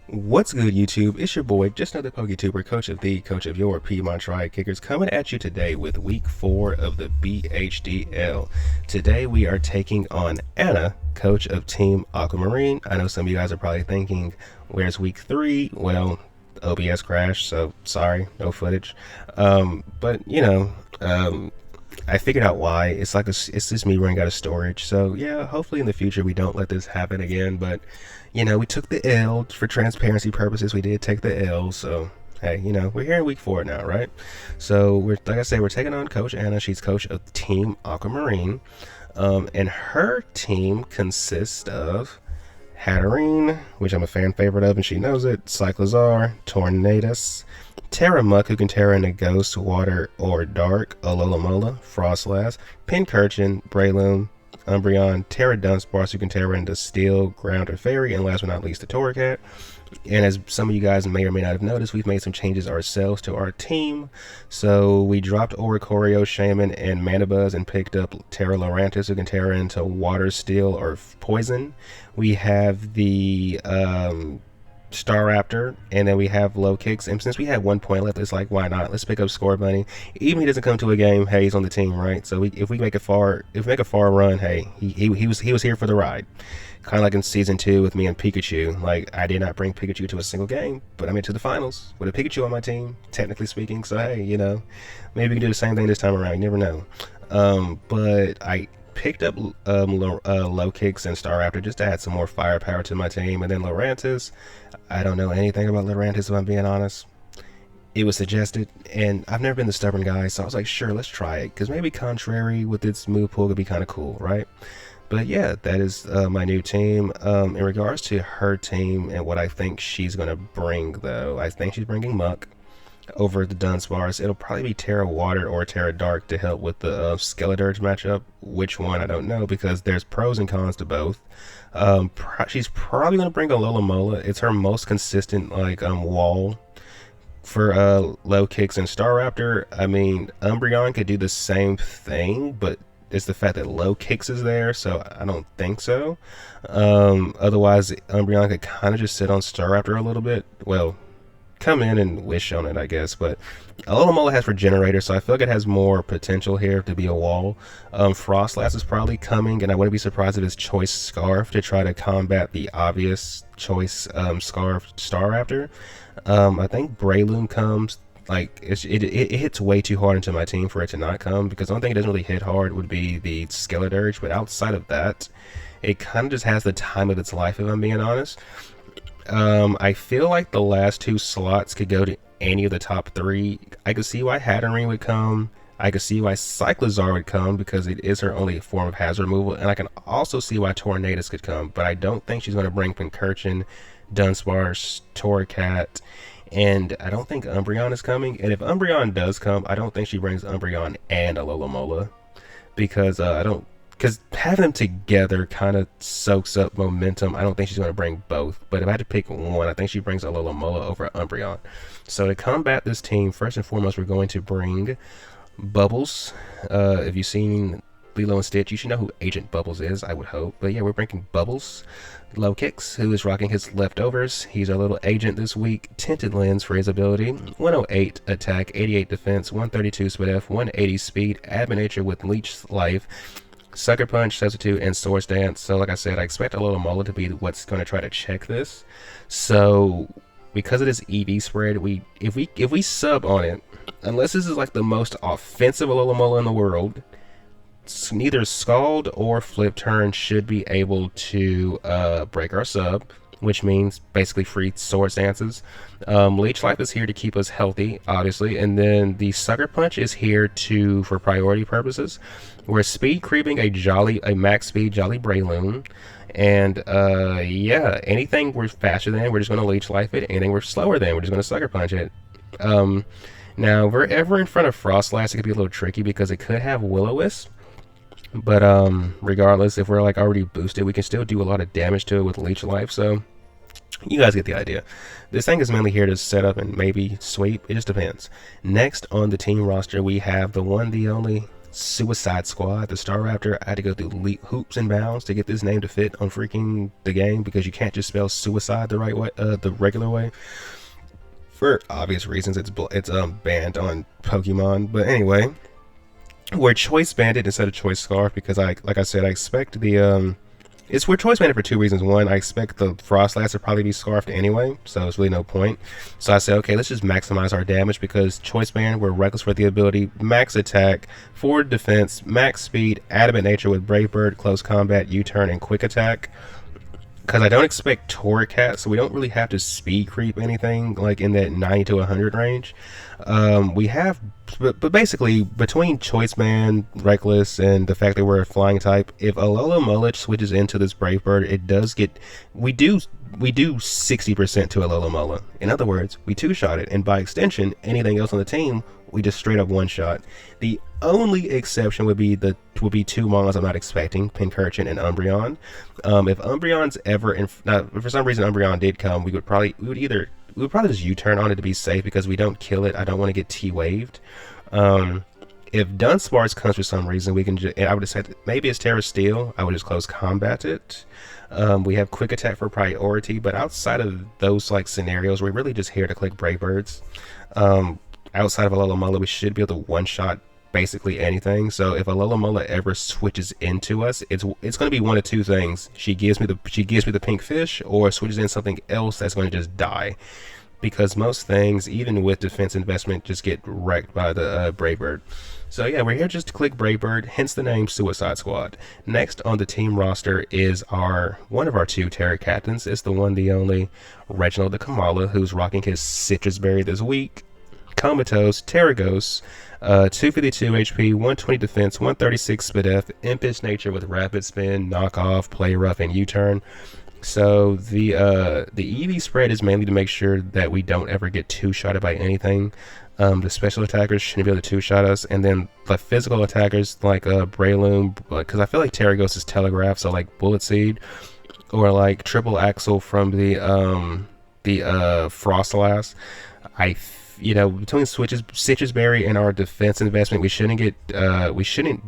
What's good, YouTube? It's your boy, just another PokeTuber, coach of your Piedmont Triad Kickers, coming at you today with week 4 of the BHDL. Today we are taking on Anna, coach of Team Aquamarine. I know some of you guys are probably thinking, where's week 3? Well, OBS crashed, so sorry, no footage. But you know, I figured out why. It's just me running out of storage. So yeah, hopefully in the future we don't let this happen again. But you know, we took the L for transparency purposes. We did take the L. So hey, you know, we're here in week 4 now, right? So we're, like I said, we're taking on Coach Anna. She's coach of Team Aquamarine, and her team consists of Hatterene, which I'm a fan favorite of, and she knows it. Cyclozar, Tornadus, Terramuck, who can Terra into Ghost, Water, or Dark, Alomola, Froslass, Pincurchin, Breloom, Umbreon, Terra Dunsparce, who can Terra into Steel, Ground, or Fairy, and last but not least, the Torracat. And as some of you guys may or may not have noticed, we've made some changes ourselves to our team. So we dropped Oricorio, Shaman, and Manabuzz and picked up Terra Lurantis, who can Terra into Water, Steel, or Poison. We have the Staraptor, and then we have Low Kicks. And since we had 1 point left, it's like, why not? Let's pick up Score Bunny. Even if he doesn't come to a game, hey, he's on the team, right? So if we make a far run, hey, he was here for the ride. Kind of like in season 2 with me and Pikachu. Like, I did not bring Pikachu to a single game, but I made it to the finals with a Pikachu on my team, technically speaking. So hey, you know, maybe we can do the same thing this time around. You never know. But I picked up Low Kicks and Staraptor just to add some more firepower to my team. And then Lurantis, I don't know anything about Lurantis, if I'm being honest. It was suggested, and I've never been the stubborn guy, so I was like, sure, let's try it, because maybe Contrary with its move pool could be kind of cool, right? But yeah, that is my new team. In regards to her team and what I think she's going to bring, though, I think she's bringing Muck over the Dunsparce. It'll probably be Terra Water or Terra Dark to help with the Skeledirge matchup. Which one, I don't know, because there's pros and cons to both. She's probably going to bring a Alomola. It's her most consistent wall for Low Kicks and Staraptor. I mean, Umbreon could do the same thing, but it's the fact that Low Kicks is there, so I don't think so. Otherwise, Umbreon could kind of just sit on Staraptor a little bit. Well, come in and wish on it, I guess. But Alomola has Regenerator, so I feel like it has more potential here to be a wall. Froslass is probably coming, and I wouldn't be surprised if it's Choice Scarf to try to combat the obvious Choice Scarf Staraptor. I think Breloom comes. Like, it hits way too hard into my team for it to not come, because the only thing it doesn't really hit hard would be the Skeledirge, but outside of that, it kind of just has the time of its life, if I'm being honest. I feel like the last 2 slots could go to any of the top 3. I could see why Hatterene would come. I could see why Cyclozar would come, because it is her only form of hazard removal, and I can also see why Tornadus could come, but I don't think she's going to bring Pincurchin, Dunsparce, Torracat, and I don't think Umbreon is coming. And if Umbreon does come, I don't think she brings Umbreon and Alomola, because because having them together kind of soaks up momentum. I don't think she's going to bring both, but if I had to pick one, I think she brings Alomola over Umbreon. So to combat this team, first and foremost, we're going to bring Bubbles. If you've seen Lilo and Stitch, you should know who Agent Bubbles is, I would hope. But yeah, we're bringing Bubbles. Low Kicks, who is rocking his leftovers. He's our little agent this week. Tinted Lens for his ability. 108 attack, 88 defense, 132 speed F, 180 speed, Admoniture with Leech Life, Sucker Punch, Substitute, and Swords Dance. So like I said, I expect a little Mola to be what's going to try to check this. So because of this EV spread, if we sub on it, unless this is like the most offensive Alomola in the world, neither Scald or Flip Turn should be able to break our sub, which means basically free Swords Dances. Leech Life is here to keep us healthy, obviously, and then the Sucker Punch is here for priority purposes. We're speed creeping a max speed Jolly Breloom, and yeah, anything we're faster than, we're just going to Leech Life it. Anything we're slower than, we're just going to Sucker Punch it. Now, if we're ever in front of Froslass, it could be a little tricky because it could have Will-O-Wisp. But regardless, if we're like already boosted, we can still do a lot of damage to it with Leech Life. So you guys get the idea. This thing is mainly here to set up and maybe sweep. It just depends. Next on the team roster, we have the one, the only Suicide Squad, the Star Raptor. I had to go through hoops and bounds to get this name to fit on freaking the game because you can't just spell suicide the right way, the regular way. For obvious reasons, it's banned on Pokemon. But anyway, we're Choice Bandit instead of Choice Scarf because like I said, I expect we're Choice Bandit for two reasons. One, I expect the Froslass to probably be scarfed anyway, so it's really no point. So I said, okay, let's just maximize our damage because Choice Bandit, we're Reckless with the ability, max attack, forward defense, max speed, adamant nature with Brave Bird, close combat, U-turn, and quick attack. Because I don't expect Torracat, so we don't really have to speed creep anything like in that 90 to 100 range. We have, but basically between Choice Man, Reckless, and the fact that we're a flying type, if Alola Mullet switches into this Brave Bird, it does get, we do 60% to Alola Mullet. In other words, we two-shot it, and by extension, anything else on the team, we just straight up one-shot. The only exception would be two Mons I'm not expecting, Pincurchin and Umbreon. If Umbreon's ever for some reason Umbreon did come, we would probably just U-turn on it to be safe because we don't kill it. I don't want to get T-waved. If Dunsparce comes for some reason, we can I would have said maybe it's Terra Steel. I would just close combat it. We have quick attack for priority, but outside of those like scenarios, we're really just here to click Brave Birds. Outside of Alola Mullet, we should be able to one-shot basically anything. So if Alola Mullet ever switches into us, it's going to be one of two things. She gives me the pink fish, or switches in something else that's going to just die. Because most things, even with defense investment, just get wrecked by the Brave Bird. So yeah, we're here just to click Brave Bird, hence the name Suicide Squad. Next on the team roster is one of our two Terra captains. It's the one, the only Reginald the Kamala, who's rocking his Citrus Berry this week. Comatose, Terragos, 252 HP, 120 defense, 136 speed F, Impish nature with rapid spin, knockoff, play rough, and U-turn. So the EV spread is mainly to make sure that we don't ever get two-shotted by anything. The special attackers shouldn't be able to two-shot us, and then the physical attackers like Breloom, because I feel like Terragos is Telegraph, so like Bullet Seed, or like Triple Axle from the Froslass. Between Citrus Berry and our defense investment, we shouldn't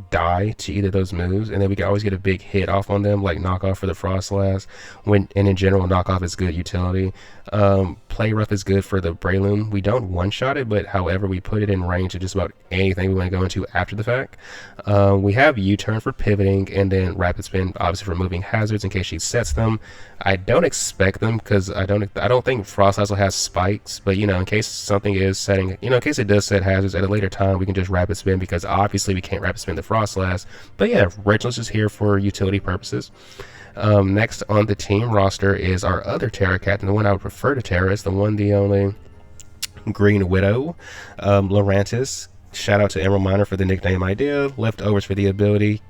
die to either of those moves, and then we can always get a big hit off on them, like knockoff for the Froslass. And in general, knockoff is good utility. Play rough is good for the Breloom. We don't one-shot it, but however, we put it in range of just about anything we want to go into after the fact. We have U-turn for pivoting, and then rapid spin, obviously for removing hazards in case she sets them. I don't expect them because I don't think Froslass will have spikes, but in case something is setting, in case it does set hazards at a later time, we can just rapid spin because obviously we can't rapid spin the Froslass. But yeah, Reginald's just here for utility purposes. Next on the team roster is our other Terra captain, the one I would prefer to Terra, is the one, the only Green Widow, Lurantis. Shout out to Emerald Miner for the nickname idea. Leftovers for the ability.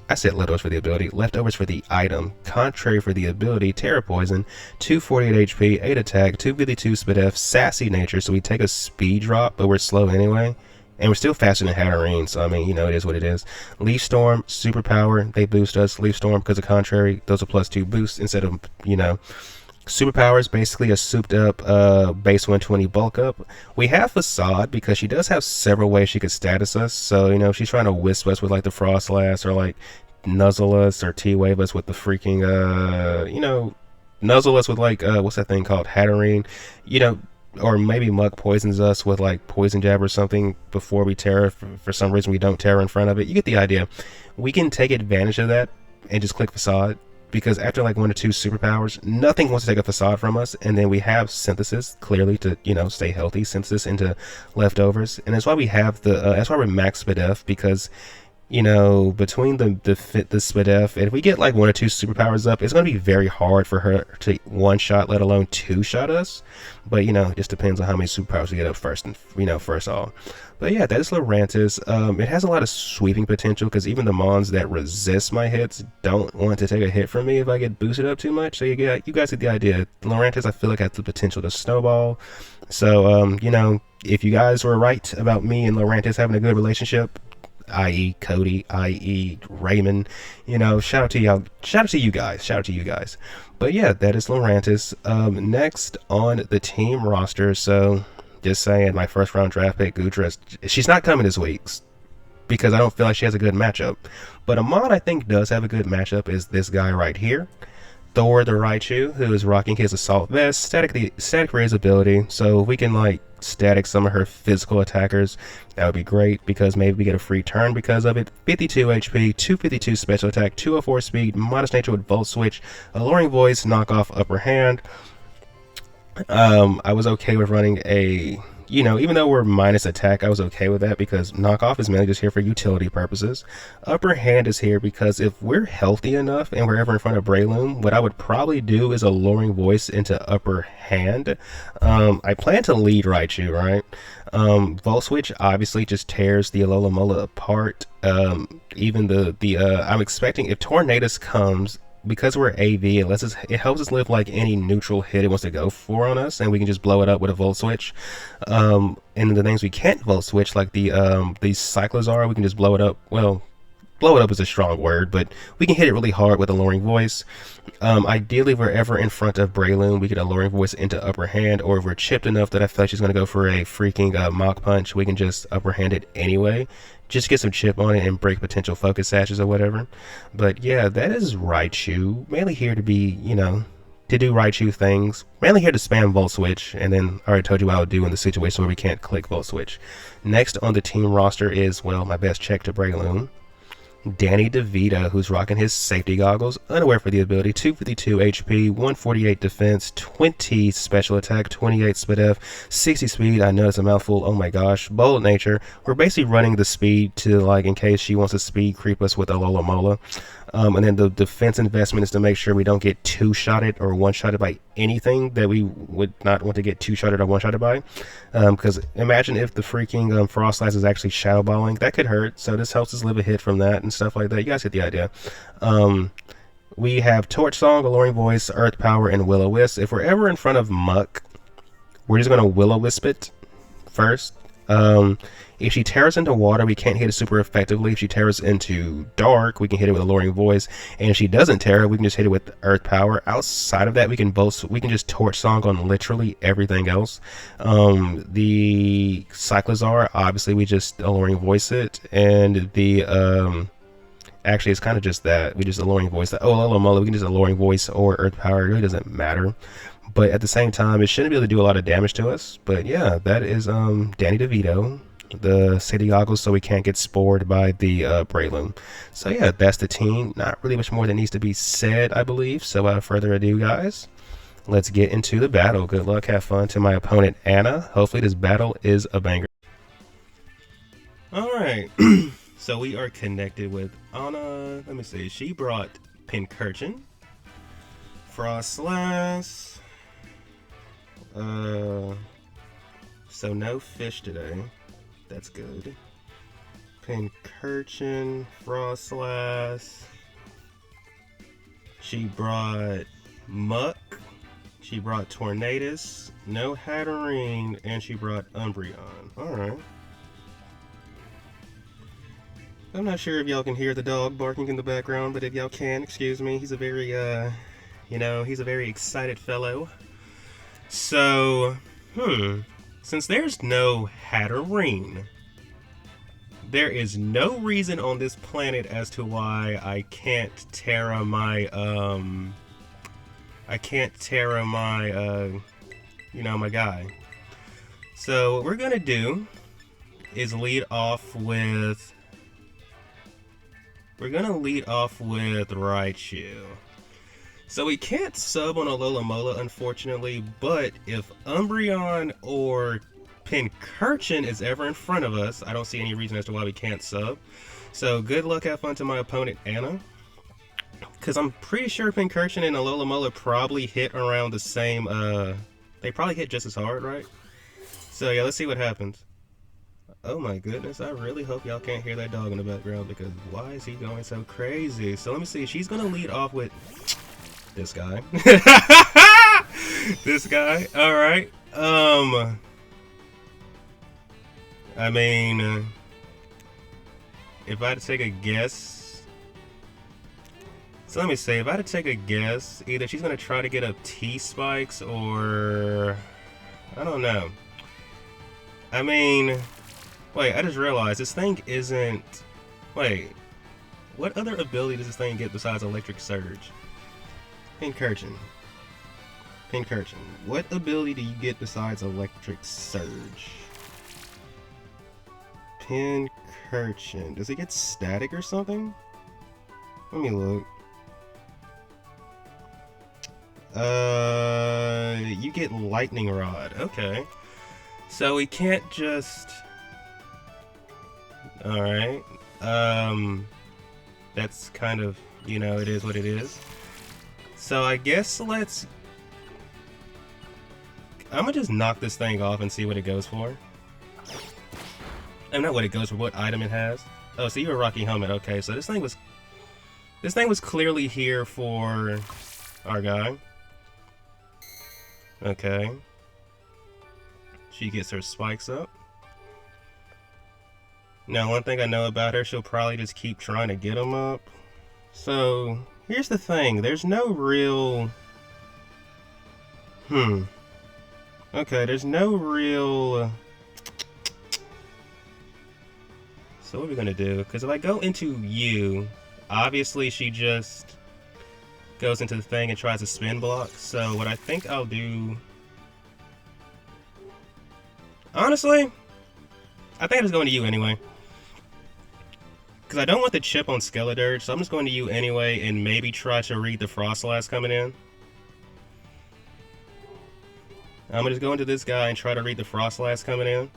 I said leftovers for the ability. Leftovers for the item. Contrary for the ability. Terra Poison. 248 HP, 8 attack, 252 speed F, sassy nature. So we take a speed drop, but we're slow anyway. And we're still faster than Aquamarine, so I mean, it is what it is. Leaf Storm, superpower, they boost us. Leaf Storm, because of contrary, those are +2 boosts instead of, Superpowers, basically a souped up base 120 bulk up. We have Facade because she does have several ways she could status us. So, if she's trying to wisp us with like the Froslass, or like nuzzle us or T-wave us with the freaking, nuzzle us with like, what's that thing called? Hatterene, or maybe Muck poisons us with like Poison Jab or something before we Terra. For some reason we don't Terra in front of it. You get the idea. We can take advantage of that and just click Facade, because after like 1 or 2 superpowers, nothing wants to take a Facade from us. And then we have Synthesis, clearly, to stay healthy. Synthesis into leftovers, and that's why we have that's why we're max speed F, because between the speed F, and if we get like 1 or 2 superpowers up, it's going to be very hard for her to one-shot, let alone two-shot us. But it just depends on how many superpowers we get up first, and first all. But yeah, that is Lurantis. It has a lot of sweeping potential, because even the Mons that resist my hits don't want to take a hit from me if I get boosted up too much. So you guys get the idea. Lurantis, I feel like, has the potential to snowball. So if you guys were right about me and Lurantis having a good relationship, i.e. Cody, i.e. Raymond, shout out to y'all, shout out to you guys. But yeah, that is Lurantis. Next on the team roster, so just saying, my first round draft pick, Gudra, she's not coming this week. because I don't feel like she has a good matchup. But a mod I think does have a good matchup is this guy right here. Thor the Raichu, who is rocking his Assault Vest, static raise ability, so if we can like static some of her physical attackers, that would be great, because maybe we get a free turn because of it. 52 HP, 252 special attack, 204 speed, modest nature with Volt Switch, Alluring Voice, knockoff upper hand. I was okay with running a, even though we're minus attack, I was okay with that because knockoff is mainly just here for utility purposes. Upper hand is here because if we're healthy enough and we're ever in front of Breloom, what I would probably do is Alluring Voice into upper hand. I plan to lead Raichu, right? Volt Switch obviously just tears the Alola Mola apart. Even I'm expecting if Tornadus comes, because we're AV, it helps us live like any neutral hit it wants to go for on us, and we can just blow it up with a Volt Switch. And the things we can't Volt Switch, like the Cyclozar, we can just blow it up. Well, blow it up is a strong word, but we can hit it really hard with Alluring Voice. Ideally, if we're ever in front of Breloom, we get Alluring Voice into upper hand, or if we're chipped enough that I feel like she's going to go for a freaking Mach Punch, we can just upper hand it anyway. Just get some chip on it and break potential focus sashes or whatever. But yeah, that is Raichu. Mainly here to be, to do Raichu things. Mainly here to spam Volt Switch, and then I already told you what I would do in the situation where we can't click Volt Switch. Next on the team roster is, well, my best check to Breloom, Danny DeVito, who's rocking his safety goggles, unaware for the ability, 252 HP, 148 defense, 20 special attack, 28 speed F, 60 speed. I know it's a mouthful, oh my gosh. Bold nature. We're basically running the speed to, like, in case she wants to speed creep us with Alola Mola. And then the defense investment is to make sure we don't get two-shotted or one-shotted by anything that we would not want to get two-shotted or one-shotted by. Because imagine if the freaking Froslass is actually shadow balling. That could hurt, so this helps us live a hit from that and stuff like that. You guys get the idea. We have Torch Song, Alluring Voice, Earth Power, and Will-O-Wisp. If we're ever in front of Muck, we're just going to Will-O-Wisp it first. If she tears into water, we can't hit it super effectively. If she tears into dark, we can hit it with Alluring Voice. And if she doesn't tear it, we can just hit it with Earth Power. Outside of that, we can just Torch Song on literally everything else. The Cyclozar, obviously we just Alluring Voice it. And the actually it's kind of just that. We just Alluring Voice that. Oh, Alola Mola, we can just Alluring Voice or Earth Power. It really doesn't matter. But at the same time, it shouldn't be able to do a lot of damage to us. But yeah, that is Danny DeVito, the safety goggles, so we can't get spored by the Breloom. So yeah, that's the team. Not really much more that needs to be said, I believe. So without further ado, guys, let's get into the battle. Good luck, have fun to my opponent, Anna. Hopefully this battle is a banger. Alright, so we are connected with Anna. Let me see, she brought Pincurchin, Froslass. So no fish today. That's good. Pincurchin, Froslass. She brought Muck. She brought Tornadus. No Hatterene, and she brought Umbreon. Alright. I'm not sure if y'all can hear the dog barking in the background, but if y'all can, excuse me. He's a very, he's a very excited fellow. So, since there's no Hatterene, there is no reason on this planet as to why I can't Terra my, my guy. So what we're gonna do is lead off with Raichu. So we can't sub on Alola Mola, unfortunately, but if Umbreon or Pincurchin is ever in front of us, I don't see any reason as to why we can't sub. So good luck, have fun to my opponent, Anna. Because I'm pretty sure Pincurchin and Alola Mola probably hit around the same, they probably hit just as hard, right? So yeah, let's see what happens. Oh my goodness, I really hope y'all can't hear that dog in the background, because why is he going so crazy? So let me see, she's going to lead off with this guy. This guy, alright. I mean, if I had to take a guess, so let me say, if I had to take a guess, either she's going to try to get up T-Spikes or, I don't know. I mean, Wait, I just realized this thing isn't... Wait, what other ability does this thing get besides Electric Surge? Pincurchin. Pincurchin. What ability do you get besides Electric Surge? Pincurchin. Does it get static or something? Let me look. You get Lightning Rod. Okay. So we can't just... Alright. That's kind of, you know, it is what it is. So I guess let's... I'm gonna just knock this thing off and see what it goes for. Not what it goes for, what item it has. Oh, so you're a Rocky Helmet. Okay, so this thing was clearly here for our guy. Okay. She gets her spikes up. Now, one thing I know about her, she'll probably just keep trying to get them up. So, here's the thing. There's no real... Okay, there's no real... So what are we gonna do? Because if I go into you, obviously she just goes into the thing and tries to spin block. So what I think I'll do... Honestly, I think I'm just going to you anyway. Because I don't want the chip on Skeledirge, so I'm just going to you anyway and maybe try to read the Froslass coming in. I'm going to just go into this guy and try to read the Froslass coming in.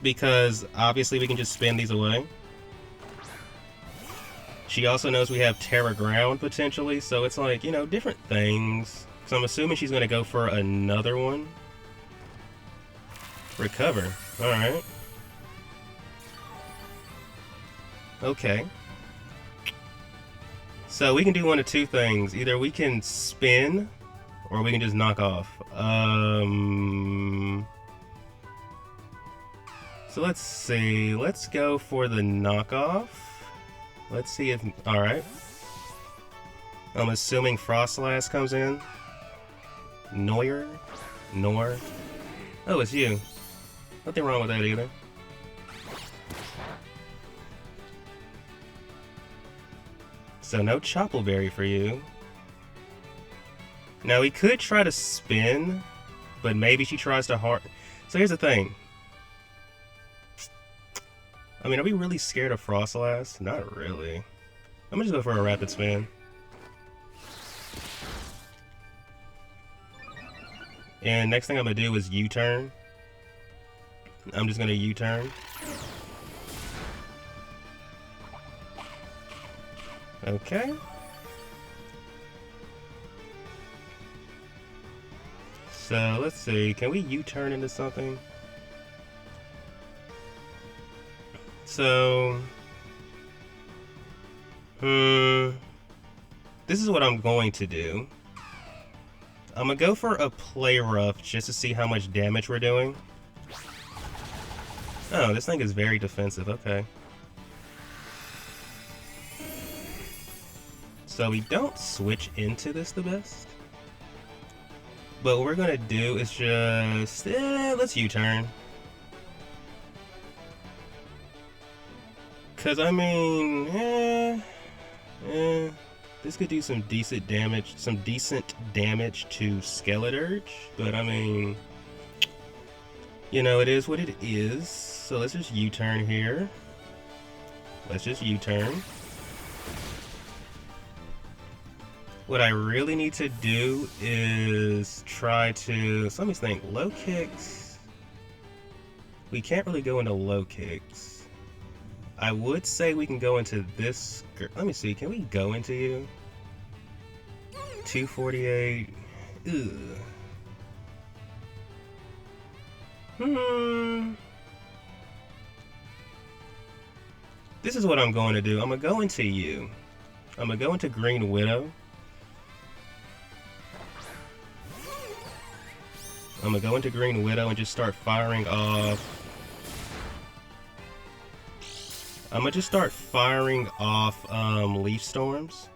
Because obviously we can just spin these away. She also knows we have Terra Ground potentially, so it's like, you know, different things. So I'm assuming she's going to go for another one. Recover. Alright. Okay. So we can do one of two things. Either we can spin, or we can just knock off. So let's see. Let's go for the knockoff. Let's see if... Alright. I'm assuming Froslass comes in. Nor. Oh, it's you. Nothing wrong with that either. So no Choppleberry for you. Now we could try to spin, but maybe she tries to hard... So here's the thing. I mean, are we really scared of Froslass? Not really. I'm gonna just go for a rapid spin. And next thing I'm gonna do is U-turn. I'm just gonna U-turn. Okay. So let's see, can we U-turn into something? So, this is what I'm going to do. I'm gonna go for a Play Rough just to see how much damage we're doing. Oh, this thing is very defensive, okay. So we don't switch into this the best. But what we're gonna do is just, let's U-turn. Cause I mean, this could do some decent damage to Skeledirge, but I mean, you know, it is what it is. So let's just U-turn here. Let's just U-turn. What I really need to do is try to, so let me think, low kicks. We can't really go into low kicks. I would say we can go into this. Let me see. Can we go into you? 248. Ugh. This is what I'm going to do. I'm going to go into you. I'm going to go into Green Widow. I'm going to go into Green Widow and just start firing off. I'm gonna just start firing off Leaf Storms.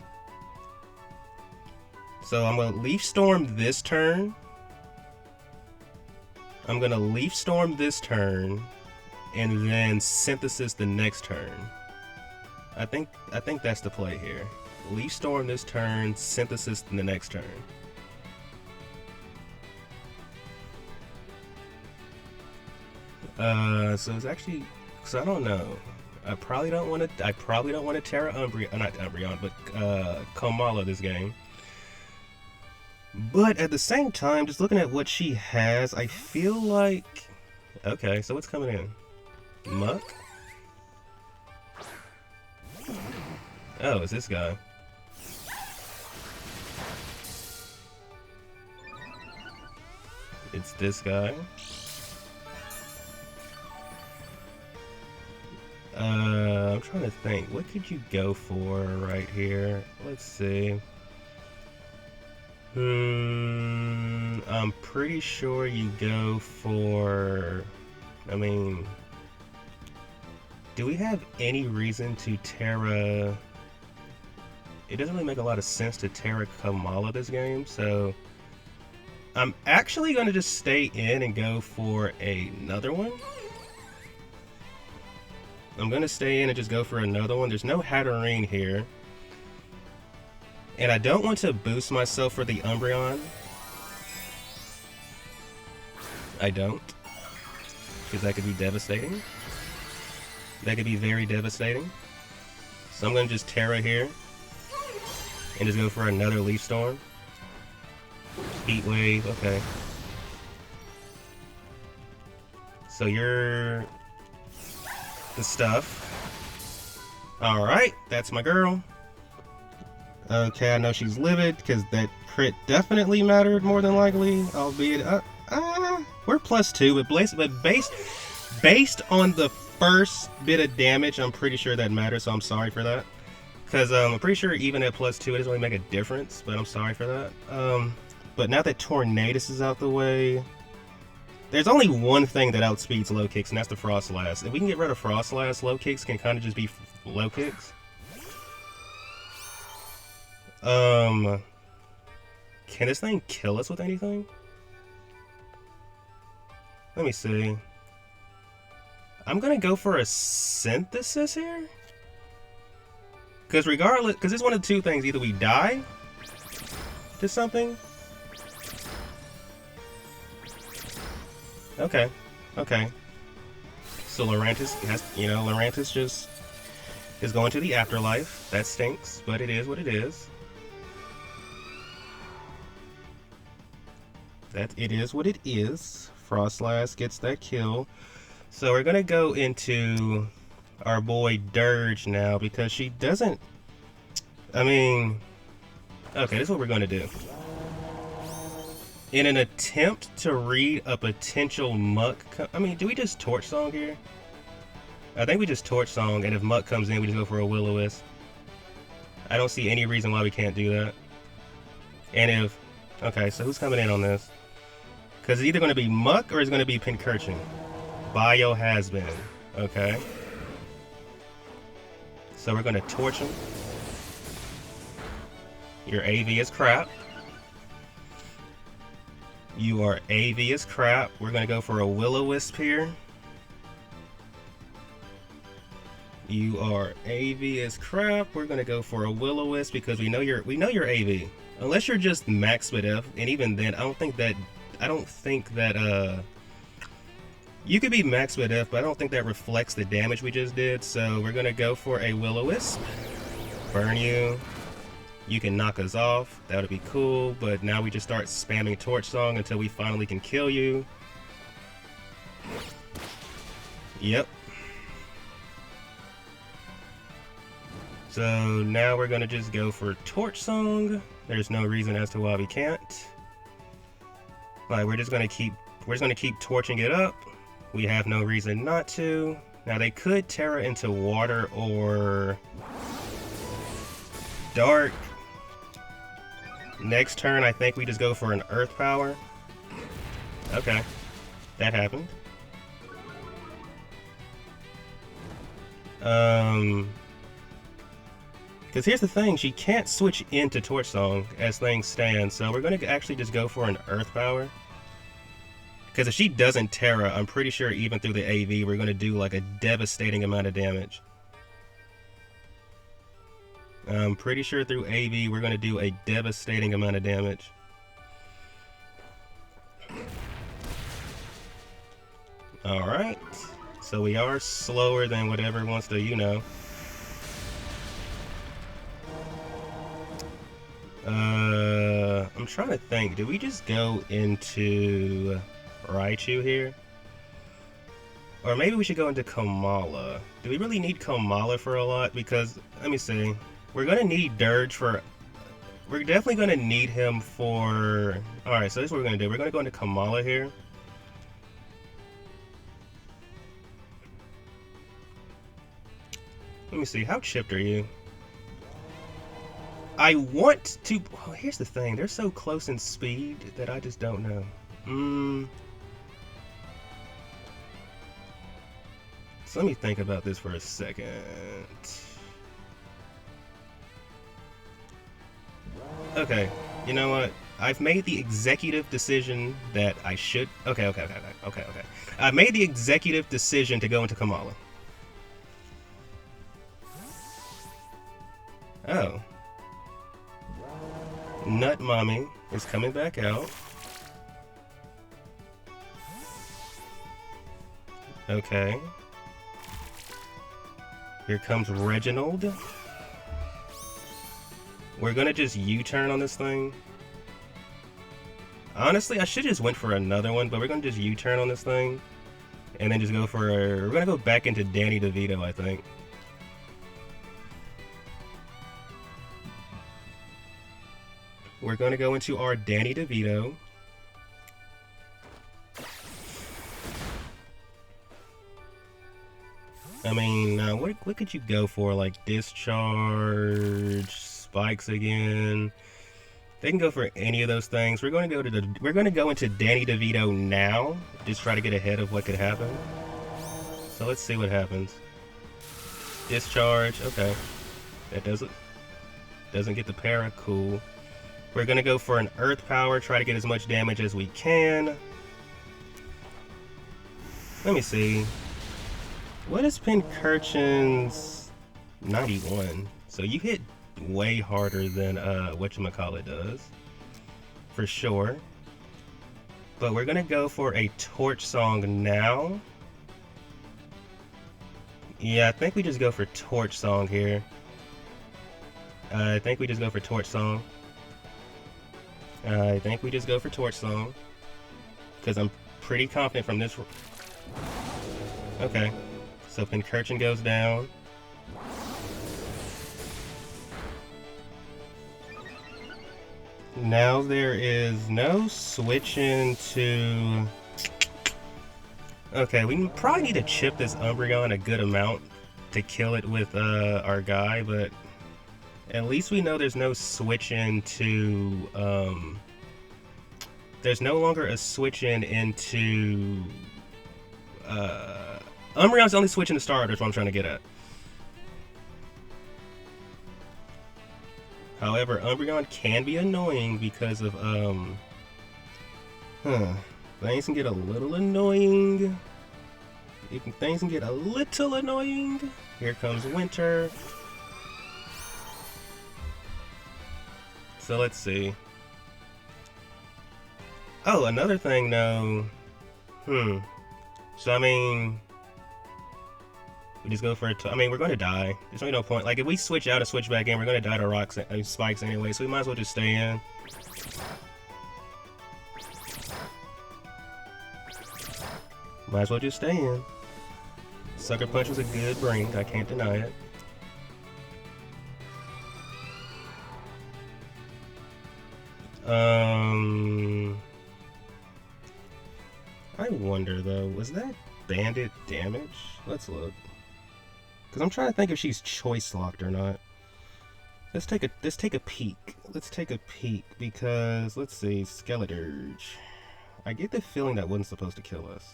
So I'm gonna Leaf Storm this turn. I'm gonna Leaf Storm this turn, and then Synthesis the next turn. I think that's the play here. Leaf Storm this turn, Synthesis the next turn. So it's actually, so I don't know. I probably don't want to Terra Umbreon, not Umbreon, but Komala this game. But at the same time, just looking at what she has, I feel like, okay, so what's coming in? Muck? Oh, it's this guy. It's this guy. I'm trying to think. What could you go for right here? Let's see. I'm pretty sure you go for... I mean... Do we have any reason to Terra... It doesn't really make a lot of sense to Terra Komala this game, so... I'm actually going to just stay in and go for another one. I'm going to stay in and just go for another one. There's no Hatterene here. And I don't want to boost myself for the Umbreon. I don't. Because that could be devastating. That could be very devastating. So I'm going to just Terra here. And just go for another Leaf Storm. Heat Wave, okay. So you're... the stuff. Alright, that's my girl. Okay, I know she's livid because that crit definitely mattered more than likely, albeit we're +2, but based on the first bit of damage, I'm pretty sure that matters, so I'm sorry for that. Because I'm pretty sure even at +2 it doesn't really make a difference, but I'm sorry for that. But now that Tornadus is out the way, there's only one thing that outspeeds low kicks, and that's the Froslass. If we can get rid of Froslass, low kicks can kind of just be low kicks. Can this thing kill us with anything? Let me see. I'm gonna go for a Synthesis here. Because regardless, because it's one of the two things. Either we die to something. Okay, okay. So Lurantis has, Lurantis just is going to the afterlife. That stinks, but it is what it is. It is what it is. Froslass gets that kill. So we're gonna go into our boy Dirge now because she doesn't. I mean, okay, this is what we're gonna do. In an attempt to read a potential Muck, I mean, do we just Torch Song here? I think we just Torch Song, and if Muck comes in, we just go for a Will-O-Wisp. I don't see any reason why we can't do that. And if, okay, so who's coming in on this? Because it's either going to be Muck or it's going to be Pincurchin. Bio has been, okay. So we're going to Torch him. Your AV is crap. You are AV as crap. We're gonna go for a Will-O-Wisp here. You are AV as crap. We're gonna go for a Will-O-Wisp because we know you're AV. Unless you're just max F, and even then, I don't think that you could be max F, but I don't think that reflects the damage we just did. So we're gonna go for a Will-O-Wisp. Burn you. You can knock us off, that would be cool, but now we just start spamming Torch Song until we finally can kill you. Yep. So now we're gonna just go for Torch Song. There's no reason as to why we can't. Like, we're just gonna keep torching it up. We have no reason not to. Now they could Terra into water or dark. Next turn, I think we just go for an Earth Power. Okay, that happened. Because here's the thing, she can't switch into Torch Song as things stand, so we're going to actually just go for an Earth Power. Because if she doesn't Terra, I'm pretty sure even through the AV, we're going to do like a devastating amount of damage. I'm pretty sure through AV, we're going to do a devastating amount of damage. Alright. So we are slower than whatever wants to, you know. I'm trying to think. Do we just go into Raichu here? Or maybe we should go into Kamala. Do we really need Kamala for a lot? Because, let me see. We're going to need Dirge for... We're definitely going to need him for... Alright, so this is what we're going to do. We're going to go into Kamala here. Let me see. How chipped are you? I want to... Oh, here's the thing. They're so close in speed that I just don't know. So let me think about this for a second. Okay, you know what? I've made the executive decision that I should... Okay. I made the executive decision to go into Kamala. Oh. Nut Mommy is coming back out. Okay. Here comes Reginald. We're gonna just U-turn on this thing. Honestly, I should just went for another one, but we're gonna just U-turn on this thing. And then just go for... We're gonna go back into Danny DeVito, I think. We're going to go into our Danny DeVito. I mean, what could you go for? Like Discharge, Spikes again. They can go for any of those things. We're going to go into Danny DeVito now. Just try to get ahead of what could happen. So let's see what happens. Discharge, okay. That doesn't get the para, cool. We're going to go for an Earth Power, try to get as much damage as we can. Let me see. What is Pincurchin's 91? So you hit way harder than whatchamacallit does. For sure. But we're going to go for a Torch Song now. Yeah, I think we just go for Torch Song here. I think we just go for Torch Song. Because I'm pretty confident from this... Okay. So Pincurchin goes down. Now there is no switching to... Okay, we probably need to chip this Umbreon a good amount to kill it with our guy, but... At least we know there's no switching to, there's no longer a switching into, Umbreon's only switching to starter, that's what I'm trying to get at. However, Umbreon can be annoying because of, things can get a little annoying. Things can get a little annoying. Here comes Winter. So let's see. Oh, another thing though. So I mean, we just go for it. I mean, we're going to die. There's really no point. Like if we switch out and switch back in, we're going to die to rocks and spikes anyway. So we might as well just stay in. Might as well just stay in. Sucker Punch was a good bring. I can't deny it. I wonder though, was that Bandit damage? Let's look. Because I'm trying to think if she's choice locked or not. Let's take a peek. Let's take a peek because let's see, Skeledirge. I get the feeling that wasn't supposed to kill us.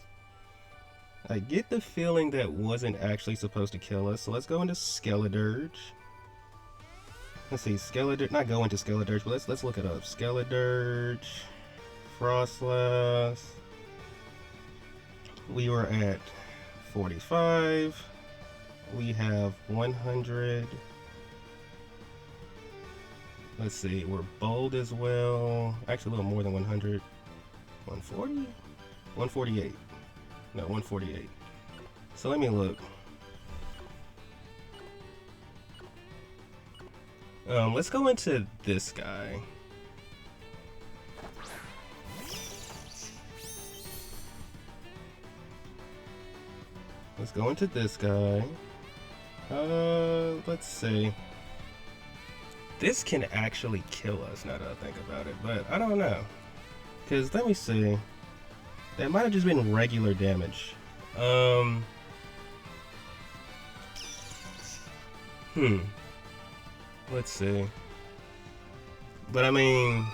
I get the feeling that wasn't actually supposed to kill us. So let's go into Skeledirge. Let's see, Skeledirge, not go into Skeledirge, but let's look it up. Skeledirge, Froslass. We were at 45. We have 100. Let's see, we're bold as well. Actually, a little more than 100. 140? 148. No, 148. So let me look. Let's go into this guy. Let's go into this guy. Let's see. This can actually kill us now that I think about it, but I don't know. Because, let me see. That might have just been regular damage. Let's see. But I mean,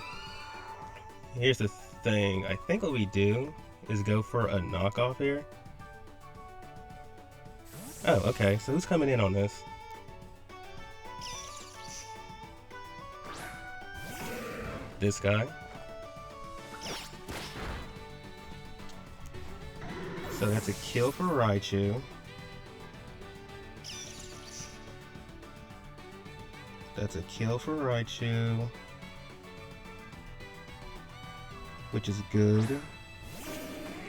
here's the thing. I think what we do is go for a knockoff here. Oh, okay. So who's coming in on this? This guy. So that's a kill for Raichu. That's a kill for Raichu, which is good.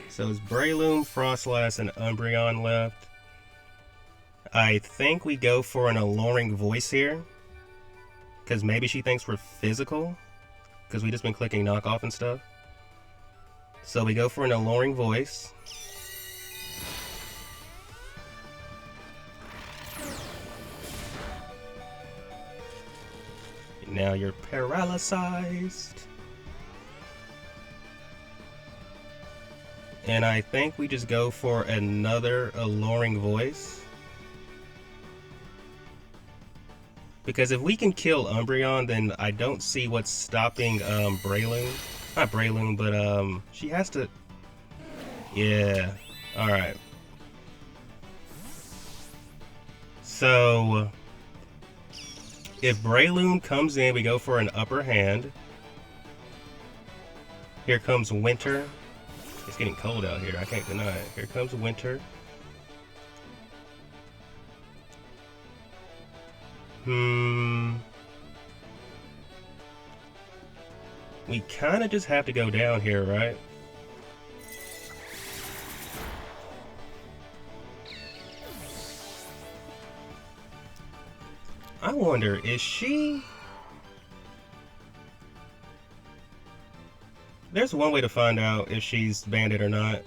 So it's Breloom, Froslass, and Umbreon left. I think we go for an alluring voice here, because maybe she thinks we're physical, because we just been clicking knockoff and stuff. So we go for an alluring voice. Now you're paralyzed. And I think we just go for another alluring voice. Because if we can kill Umbreon, then I don't see what's stopping Breloom. Not Breloom, but she has to... Yeah. Alright. So... if Breloom comes in, we go for an upper hand. Here comes Winter. It's getting cold out here, I can't deny it. Here comes Winter. We kind of just have to go down here, right? I wonder, is she... There's one way to find out if she's banded or not.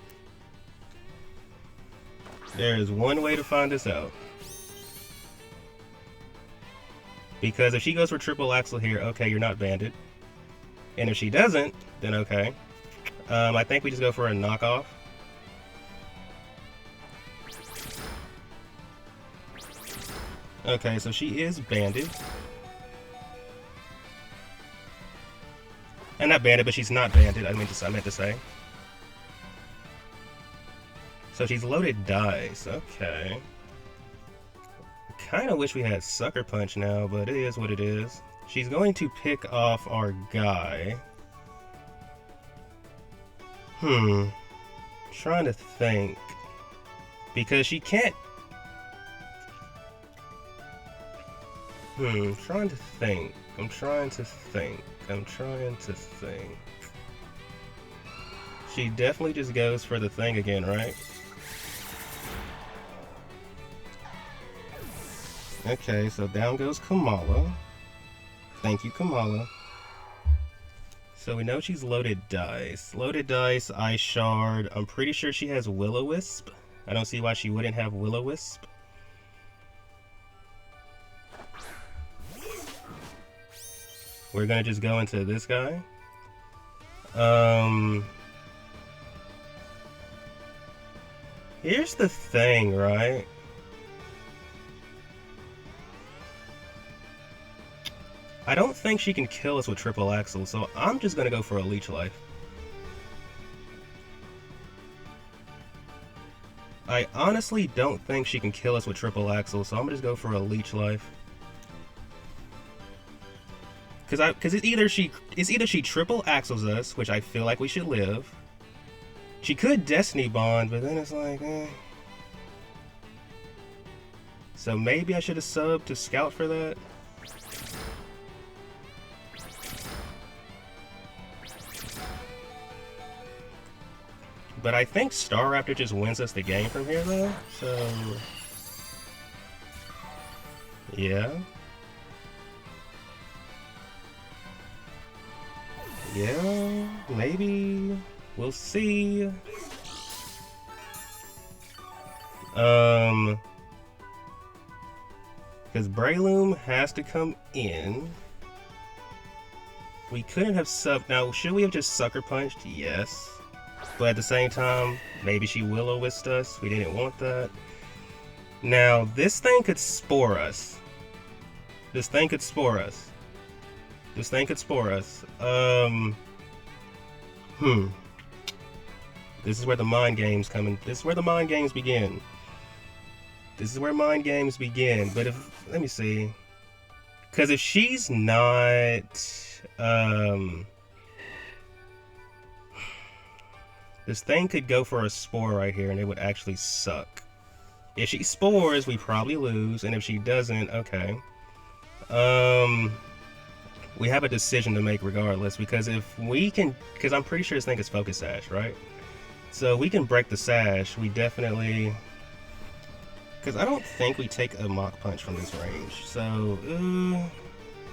There is one way to find this out. Because if she goes for triple axle here, okay, you're not banded. And if she doesn't, then okay. I think we just go for a knockoff. Okay, so she is banded. And not banded, but she's not banded, I meant to say. So she's loaded dice, okay. I kinda wish we had Sucker Punch now, but it is what it is. She's going to pick off our guy. Trying to think. Because she can't... trying to think. I'm trying to think. She definitely just goes for the thing again, right? Okay, so down goes Kamala. Thank you, Kamala. So we know she's loaded dice. Loaded dice, Ice Shard. I'm pretty sure she has Will-O-Wisp. I don't see why she wouldn't have Will-O-Wisp. We're gonna just go into this guy. Here's the thing, right? I don't think she can kill us with triple axle, so I'm just gonna go for a Leech Life. I honestly don't think she can kill us with triple axle, so I'm gonna just go for a Leech Life. Cause it's either she triple axles us, which I feel like we should live. She could Destiny Bond, but then it's like, eh. So maybe I should have subbed to Scout for that. But I think Staraptor just wins us the game from here, though. So, yeah. Yeah, maybe. We'll see. Because Breloom has to come in. We couldn't have subbed. Now, should we have just Sucker Punched? Yes. But at the same time, maybe she Will-O-Wisp us. We didn't want that. Now, this thing could Spore us. This thing could Spore us. This thing could Spore us. This is where the mind games come in. This is where the mind games begin. This is where mind games begin. But if, let me see. Because if she's not, this thing could go for a Spore right here and it would actually suck. If she Spores, we probably lose. And if she doesn't, okay. We have a decision to make regardless, because if we can, because I'm pretty sure this thing is Focus Sash, right? So we can break the Sash. We definitely, because I don't think we take a Mach Punch from this range. So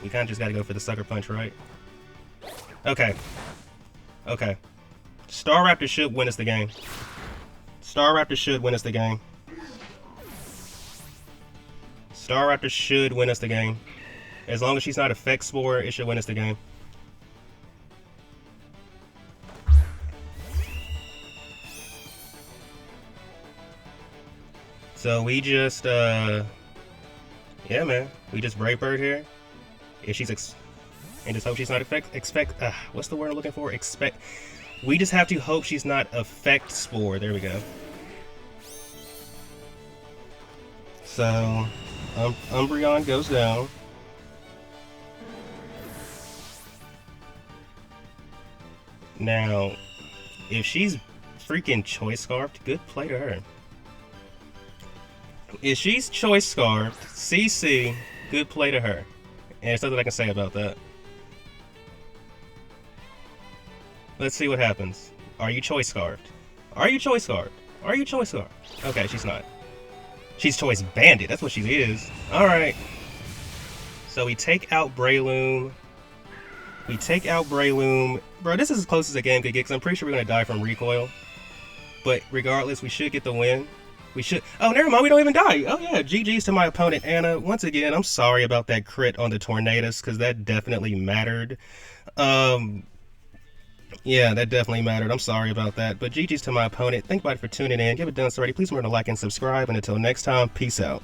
we kind of just got to go for the Sucker Punch, right? Okay. Okay. Staraptor should win us the game. Staraptor should win us the game. Staraptor should win us the game. As long as she's not Effect Spore, it should win us the game. So we just, yeah, man. We just Brave Bird here. If she's, and just hope she's not what's the word I'm looking for? We just have to hope she's not Effect Spore. There we go. So, Umbreon goes down. Now, if she's freaking Choice Scarfed, good play to her. If she's Choice Scarfed, CC, good play to her. And there's nothing I can say about that. Let's see what happens. Are you Choice Scarfed? Are you Choice Scarfed? Are you Choice Scarfed? Okay, she's not. She's Choice Bandit. That's what she is. Alright. So we take out Breloom. We take out Breloom. Bro, this is as close as a game could get, because I'm pretty sure we're going to die from recoil. But regardless, we should get the win. We should. Oh, never mind. We don't even die. Oh, yeah. GG's to my opponent, Anna. Once again, I'm sorry about that crit on the Tornadus, because that definitely mattered. Yeah, that definitely mattered. I'm sorry about that. But GG's to my opponent. Thank you for tuning in. If you haven't done so already, please remember to like and subscribe. And until next time, peace out.